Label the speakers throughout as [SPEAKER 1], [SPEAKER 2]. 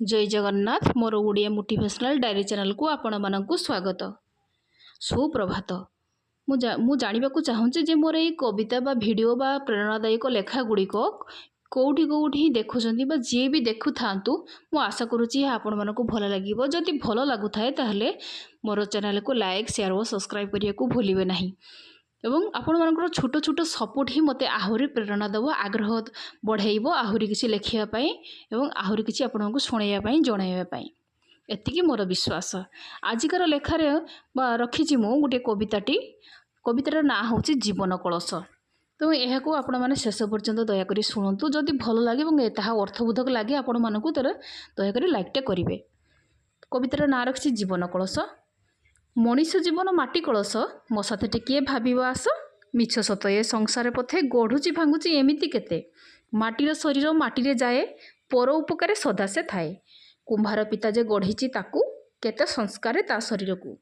[SPEAKER 1] जय जगन्नाथ मोर Odia motivational diary channel को आपण मानक स्वागत। सुप्रभात। मु जानवाक चाहूँगी जे मोर ये कविता बा भिडियो बा प्रेरणादायक लेखा गुड़िक कौटी कौटी देखुं जी भी देखु था मु आशा करुँची आपण मानक भल लगे। जदि भल लगुए ताहले मोर चैनल को लाइक शेयर और सब्सक्राइब करने को भूलिए नहीं। एवं आपण मानकर छोट छोट सपोर्ट ही मते आहुरी प्रेरणा देव आग्रह बढ़ाइब आहुरी किसी लिखापी एवं आहुरी किसी आपण को शुणाइवाई जनवाई एतिकी मोर विश्वास। आजिकार लेखार रखी मु गोटे कवितार ना हूँ जीवन कलश। तो यह आपण मैंने शेष पर्यंत दयाकोरी शुणु जदि भल लगे अर्थबोधक लगे आपण मानक दयाकोरी लाइकटे करेंगे। कवितार ना रखी जीवन कलश। मनीष जीवन माटी कलश मो साथे टिकिए भाबिब आस मिछ सत ए संसार पथे गढ़ुची भांगुची एमिति केते माटीर शरीर माटीरे जाए पर उपकार सदा से थाए कुंभार पिता जे गढ़ीची ताकू केते संस्कार ता शरीर को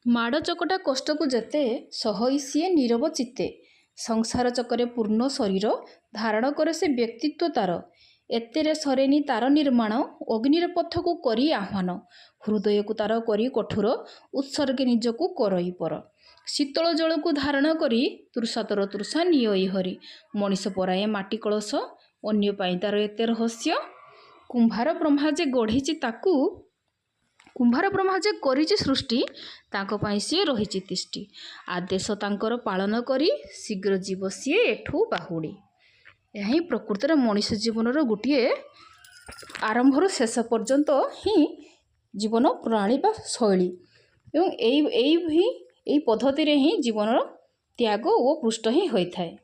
[SPEAKER 1] माड़ चकटा कष्ट को जेते सहई सीए नीरव चित्ते संसार चकरे पूर्ण शरीर धारण करे से व्यक्तित्व तार एतेरे सरेनी तार निर्माण अग्निर पथ को करी आह्वान हृदय को तार करी कठोर उत्सर्गे निज को करई पर शीतल जल को धारण करी तृषातर तृषा नियई हरि मनीष पराए माटी कलश अन्य पाई तार एते रहस्य कुंभार ब्रह्मा जे गढ़ीची ताकू कुंभार ब्रह्मा जे करिछि सृष्टि ताको पाई सी रहिछि तिष्टि आदेश तांकर पालन करी शीघ्र जीव सी एठू बाहुड़ी। यही प्रकृतिर मनीष जीवन गोटे आरंभर शेष पर्यंत ही जीवन प्रणाली बा शैली एवं यही पद्धति ही जीवन त्याग और पृष्ठ ही होता है।